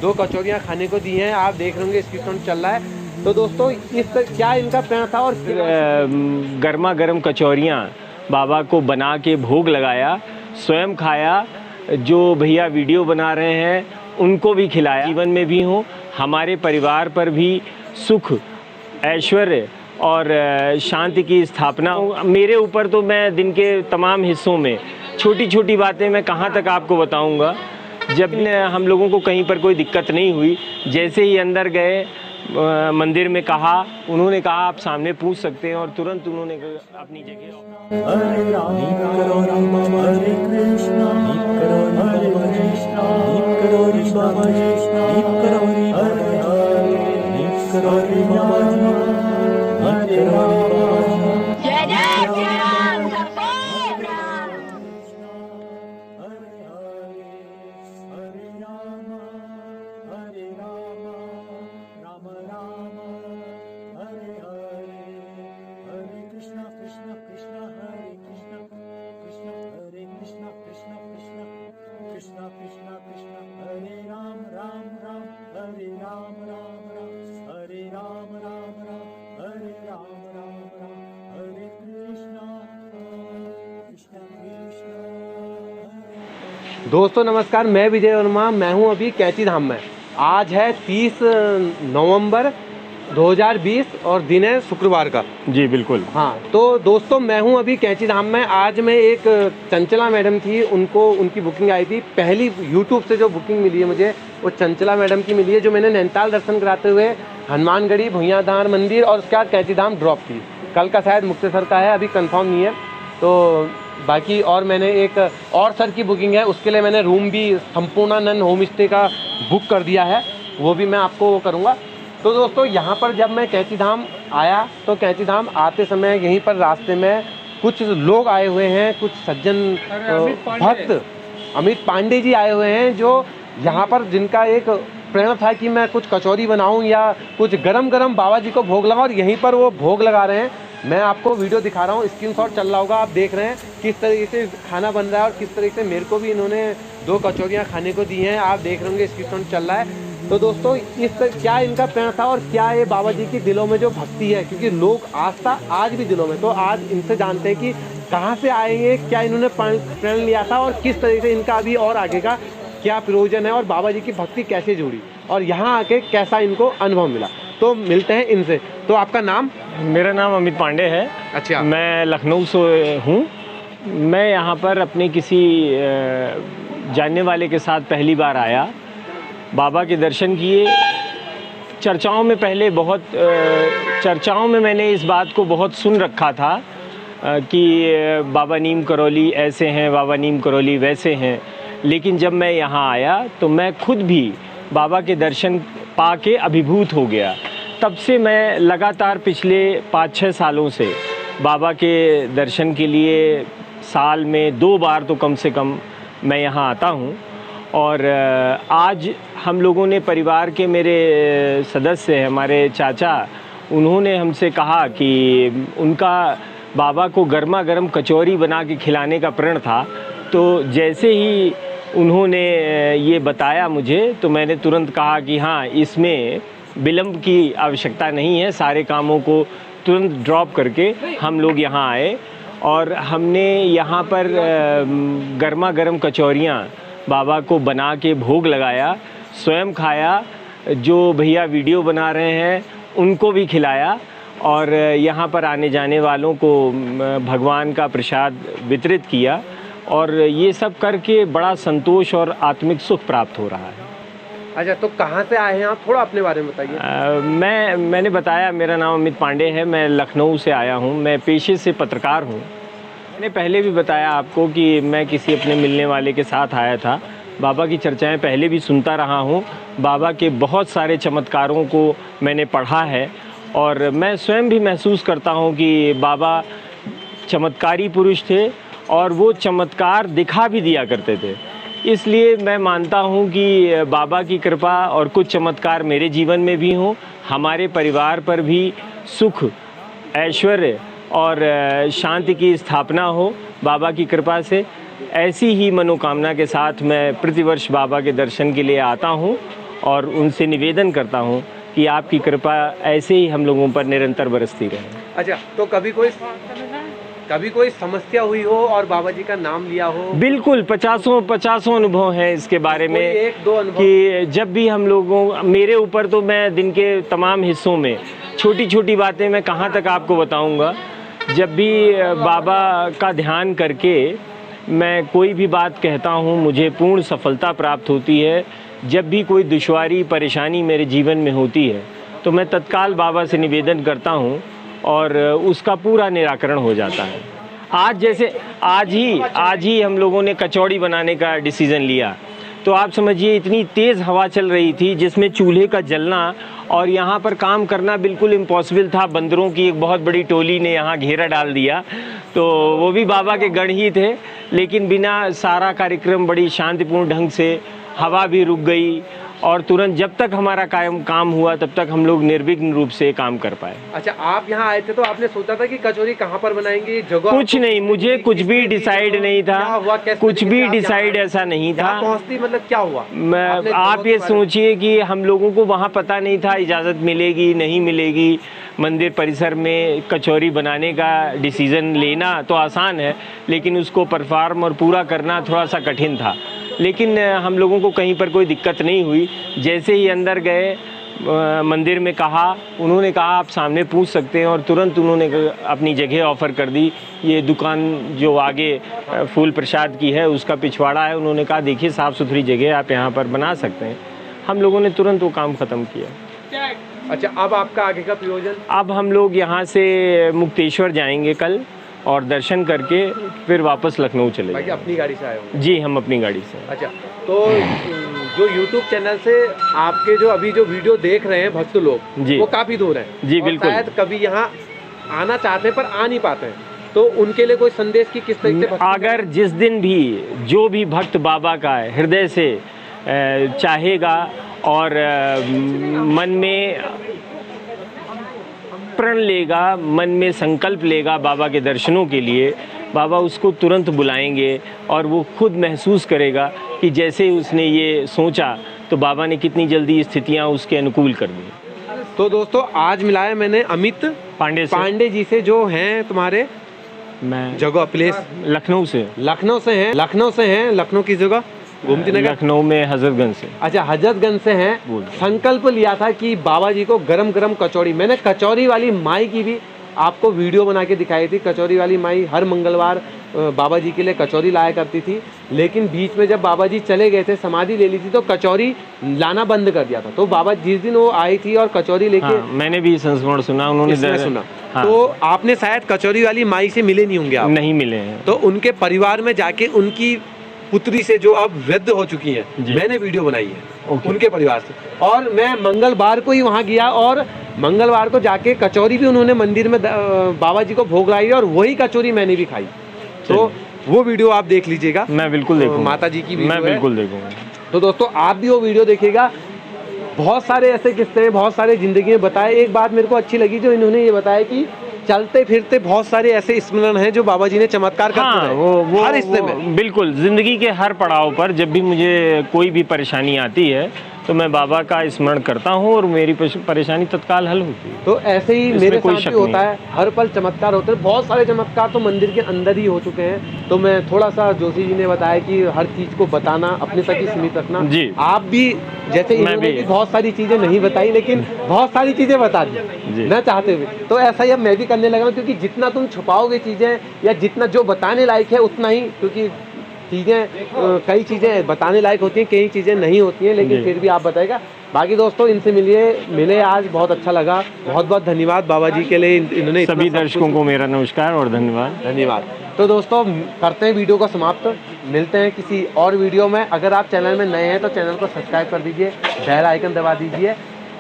2 कचौरियाँ खाने को दी हैं। आप देख रहे होंगे स्क्रीन चल रहा है। तो दोस्तों क्या इनका प्रण था और गर्मा गर्म कचौरियाँ बाबा को बना के भोग लगाया, स्वयं खाया, जो भैया वीडियो बना रहे हैं उनको भी खिलाया। जीवन में भी हूँ, हमारे परिवार पर भी सुख, ऐश्वर्य और शांति की स्थापना। मेरे ऊपर तो मैं दिन के तमाम हिस्सों में छोटी छोटी बातें मैं कहाँ तक आपको बताऊँगा। जब हम लोगों को कहीं पर कोई दिक्कत नहीं हुई, जैसे ही अंदर गए मंदिर में उन्होंने कहा आप सामने पूछ सकते हैं और तुरंत उन्होंने अपनी जगह। हरे राम हरे कृष्णा हरे कृष्णा कृष्णा कृष्णा हरे हरे हरे राम जय जय श्री राम सफेद राम। दोस्तों नमस्कार, मैं विजय वर्मा। मैं हूं अभी कैंची धाम में। आज है 30 नवंबर 2020 और दिन है शुक्रवार का। जी बिल्कुल। हाँ, तो दोस्तों मैं हूं अभी कैंची धाम में। आज मैं एक चंचला मैडम थी, उनकी बुकिंग आई थी। पहली यूट्यूब से जो बुकिंग मिली है मुझे, वो चंचला मैडम की मिली है, जो मैंने नैनीताल दर्शन कराते हुए हनुमानगढ़ी, भुइयाधार मंदिर और उसके बाद कैंची धाम ड्रॉप की। कल का शायद मुक्तेसर का है, अभी कंफर्म नहीं है। तो बाकी और मैंने एक और सर की बुकिंग है, उसके लिए मैंने रूम भी संपूर्णानंद होम स्टे का बुक कर दिया है, वो भी मैं आपको वो करूँगा। तो दोस्तों यहाँ पर जब मैं कैंची धाम आया, तो कैंची धाम आते समय यहीं पर रास्ते में कुछ लोग आए हुए हैं, कुछ सज्जन भक्त अमित पांडे जी आए हुए हैं, जो यहाँ पर जिनका एक प्रेरणा था कि मैं कुछ कचौरी बनाऊँ या कुछ गरम गरम बाबा जी को भोग लगाऊँ, और यहीं पर वो भोग लगा रहे हैं। मैं आपको वीडियो दिखा रहा हूँ, स्क्रीनशॉट चल रहा होगा, आप देख रहे हैं किस तरीके से खाना बन रहा है और किस तरीके से मेरे को भी इन्होंने 2 कचौरियाँ खाने को दी हैं। आप देख रहे होंगे स्क्रीनशॉट चल रहा है। तो दोस्तों क्या इनका प्रेरणा था और क्या ये बाबा जी की दिलों में जो भक्ति है, क्योंकि लोग आस्था आज भी दिलों में। तो आज इनसे जानते हैं कि कहाँ से आए ये, क्या इन्होंने प्रण लिया था और किस तरीके से इनका अभी और आगे का क्या प्रयोजन है और बाबा जी की भक्ति कैसे जुड़ी और यहाँ आके कैसा इनको अनुभव मिला। तो मिलते हैं इनसे। तो आपका नाम? मेरा नाम अमित पांडे है। अच्छा। मैं लखनऊ से हूँ। मैं यहाँ पर अपने किसी जानने वाले के साथ पहली बार आया, बाबा के दर्शन किए। चर्चाओं में मैंने इस बात को बहुत सुन रखा था कि बाबा नीम करौली ऐसे हैं, बाबा नीम करौली वैसे हैं। लेकिन जब मैं यहाँ आया तो मैं खुद भी बाबा के दर्शन पाके अभिभूत हो गया। तब से मैं लगातार पिछले 5-6 सालों से बाबा के दर्शन के लिए साल में 2 बार तो कम से कम मैं यहाँ आता हूँ। और आज हम लोगों ने, परिवार के मेरे सदस्य हमारे चाचा, उन्होंने हमसे कहा कि उनका बाबा को गर्मा गर्म कचौरी बना के खिलाने का प्रण था। तो जैसे ही उन्होंने ये बताया मुझे, तो मैंने तुरंत कहा कि हाँ, इसमें विलंब की आवश्यकता नहीं है। सारे कामों को तुरंत ड्रॉप करके हम लोग यहाँ आए और हमने यहाँ पर गर्मा गर्म कचौरियाँ बाबा को बना के भोग लगाया, स्वयं खाया, जो भैया वीडियो बना रहे हैं उनको भी खिलाया और यहाँ पर आने जाने वालों को भगवान का प्रसाद वितरित किया। और ये सब करके बड़ा संतोष और आत्मिक सुख प्राप्त हो रहा है। अच्छा, तो कहाँ से आए हैं आप, थोड़ा अपने बारे में बताइए। मैंने बताया, मेरा नाम अमित पांडे है। मैं लखनऊ से आया हूँ। मैं पेशे से पत्रकार हूँ। मैंने पहले भी बताया आपको कि मैं किसी अपने मिलने वाले के साथ आया था। बाबा की चर्चाएं पहले भी सुनता रहा हूँ। बाबा के बहुत सारे चमत्कारों को मैंने पढ़ा है और मैं स्वयं भी महसूस करता हूँ कि बाबा चमत्कारी पुरुष थे और वो चमत्कार दिखा भी दिया करते थे। इसलिए मैं मानता हूँ कि बाबा की कृपा और कुछ चमत्कार मेरे जीवन में भी हों, हमारे परिवार पर भी सुख, ऐश्वर्य और शांति की स्थापना हो बाबा की कृपा से। ऐसी ही मनोकामना के साथ मैं प्रतिवर्ष बाबा के दर्शन के लिए आता हूँ और उनसे निवेदन करता हूँ कि आपकी कृपा ऐसे ही हम लोगों पर निरंतर बरसती रहे। अच्छा, तो कभी कोई समस्या हुई हो और बाबा जी का नाम लिया हो? बिल्कुल, पचासों अनुभव हैं इसके बारे में। कोई एक दो अनुभव? कि जब भी हम लोगों, मेरे ऊपर तो मैं दिन के तमाम हिस्सों में छोटी छोटी बातें मैं कहाँ तक आपको बताऊँगा। जब भी बाबा का ध्यान करके मैं कोई भी बात कहता हूँ, मुझे पूर्ण सफलता प्राप्त होती है। जब भी कोई दुश्वारी परेशानी मेरे जीवन में होती है तो मैं तत्काल बाबा से निवेदन करता हूँ और उसका पूरा निराकरण हो जाता है। आज ही हम लोगों ने कचौड़ी बनाने का डिसीज़न लिया। तो आप समझिए, इतनी तेज़ हवा चल रही थी जिसमें चूल्हे का जलना और यहाँ पर काम करना बिल्कुल इम्पॉसिबल था। बंदरों की एक बहुत बड़ी टोली ने यहाँ घेरा डाल दिया, तो वो भी बाबा के गण ही थे। लेकिन बिना सारा कार्यक्रम बड़ी शांतिपूर्ण ढंग से, हवा भी रुक गई और तुरंत जब तक हमारा काम हुआ तब तक हम लोग निर्विघ्न रूप से काम कर पाए। अच्छा, आप यहाँ आए थे तो आपने सोचा था कि कचौरी कहाँ पर बनाएंगे, जगह? कुछ नहीं, मुझे कुछ भी डिसाइड नहीं था। कुछ भी डिसाइड ऐसा नहीं था। पहुँचती मतलब क्या हुआ? आप ये सोचिए कि हम लोगों को वहाँ पता नहीं था इजाज़त मिलेगी नहीं मिलेगी। मंदिर परिसर में कचौरी बनाने का डिसीज़न लेना तो आसान है, लेकिन उसको परफॉर्म और पूरा करना थोड़ा सा कठिन था। लेकिन हम लोगों को कहीं पर कोई दिक्कत नहीं हुई। जैसे ही अंदर गए, मंदिर में उन्होंने कहा आप सामने पूछ सकते हैं, और तुरंत उन्होंने अपनी जगह ऑफ़र कर दी। ये दुकान जो आगे फूल प्रसाद की है उसका पिछवाड़ा है, उन्होंने कहा देखिए साफ़ सुथरी जगह, आप यहाँ पर बना सकते हैं। हम लोगों ने तुरंत वो काम ख़त्म किया। अच्छा, अब आपका आगे का प्रयोजन? अब हम लोग यहाँ से मुक्तेश्वर जाएंगे कल, और दर्शन करके फिर वापस लखनऊ चले जाएंगे। अपनी गाड़ी से आए हो? जी, हम अपनी गाड़ी से। अच्छा, तो जो YouTube चैनल से आपके जो अभी जो वीडियो देख रहे हैं भक्त लोग, जी, वो काफ़ी दूर हैं। जी बिल्कुल। शायद कभी यहाँ आना चाहते हैं पर आ नहीं पाते हैं, तो उनके लिए कोई संदेश की किस तरीके से? अगर जिस दिन भी जो भी भक्त बाबा का हृदय से चाहेगा और मन में प्रण लेगा, मन में संकल्प लेगा बाबा के दर्शनों के लिए, बाबा उसको तुरंत बुलाएंगे और वो खुद महसूस करेगा कि जैसे उसने ये सोचा तो बाबा ने कितनी जल्दी स्थितियाँ उसके अनुकूल कर दी। तो दोस्तों, आज मिलाया मैंने अमित पांडे जी से, जो हैं तुम्हारे मैं जगह प्लेस लखनऊ से हैं। लखनऊ की जगह गोमती नगर, लखनऊ में हजरतगंज से। अच्छा, हजरतगंज से हैं। संकल्प लिया था कि बाबा जी को गरम गरम कचौड़ी, मैंने कचौरी वाली माई की भी आपको वीडियो बना के दिखाई थी। कचौरी वाली माई हर मंगलवार बाबा जी के लिए कचौरी लाया करती थी, लेकिन बीच में जब बाबा जी चले गए थे, समाधि ले ली थी, तो कचौरी लाना बंद कर दिया था। तो बाबा जिस दिन वो आई थी और कचौरी लेके, हाँ, मैंने भी संस्मरण सुना, उन्होंने सुना। हाँ। तो आपने शायद कचौरी वाली माई से मिले नहीं होंगे आप? नहीं मिले हैं। तो उनके परिवार में जाके उनकी पुत्री से, जो अब वृद्ध हो चुकी हैं, मैंने वीडियो बनाई है उनके परिवार से, और मैं मंगलवार को ही वहाँ गया और मंगलवार को जाके कचौरी भी उन्होंने मंदिर में बाबा जी को भोग लाई और वही कचौरी मैंने भी खाई। तो वो वीडियो आप देख लीजिएगा। मैं बिल्कुल देखूंगा। माता जी की वीडियो मैं बिल्कुल देखूंगा। तो दोस्तों, आप भी वो वीडियो देखिएगा। बहुत सारे ऐसे किस्से हैं, बहुत सारे जिंदगी में बताए। एक बात मेरे को अच्छी लगी, जो इन्होंने ये बताया कि चलते फिरते बहुत सारे ऐसे स्मरण हैं जो बाबा जी ने चमत्कार करते हैं। वो हर हिस्से में, बिल्कुल, जिंदगी के हर पड़ाव पर जब भी मुझे कोई भी परेशानी आती है तो मैं बाबा का स्मरण करता हूँ और मेरी परेशानी तत्काल हल होती है। तो ऐसे ही मेरे साथ भी होता है, हर पल चमत्कार होते हैं। बहुत सारे चमत्कार तो मंदिर के अंदर ही हो चुके हैं। तो मैं थोड़ा सा, जोशी जी ने बताया कि हर चीज को बताना, अपने तक ही सीमित रखना। जी, आप भी जैसे इन्होंने भी बहुत सारी चीजें नहीं बताई, लेकिन बहुत सारी चीजें बता दी न चाहते हुए। तो ऐसा ही अब मैं भी करने लगा, क्योंकि जितना तुम छुपाओगे चीजें, या जितना जो बताने लायक है उतना ही, क्योंकि चीज़ें, कई चीज़ें बताने लायक होती हैं, कई चीज़ें नहीं होती हैं, लेकिन फिर भी आप बताएगा। बाकी दोस्तों, इनसे मिले आज, बहुत अच्छा लगा। बहुत बहुत धन्यवाद बाबा जी के लिए, इन्होंने सभी दर्शकों को मेरा नमस्कार और धन्यवाद। तो दोस्तों, करते हैं वीडियो को समाप्त, मिलते हैं किसी और वीडियो में। अगर आप चैनल में नए हैं तो चैनल को सब्सक्राइब कर दीजिए, बेल आइकन दबा दीजिए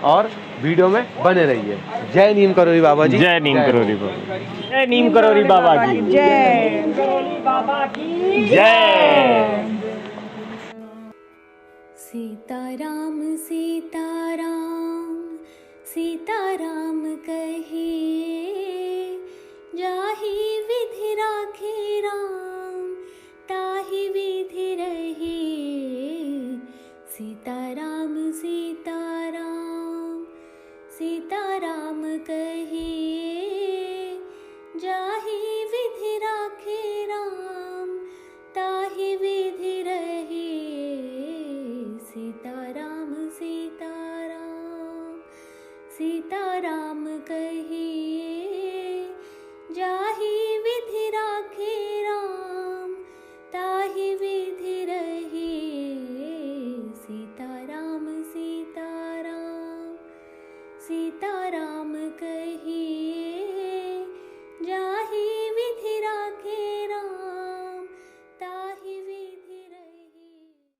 और वीडियो में बने रहिए। जय नीम करोरी बाबा जी। जय नीम करोरी बाबा। जय नीम करोरी बाबा की जय। जय। सीताराम सीताराम सीताराम कहिए, जाहि विधि राखे राम, ताहि विधि रहिए। सीताराम सीताराम सीताराम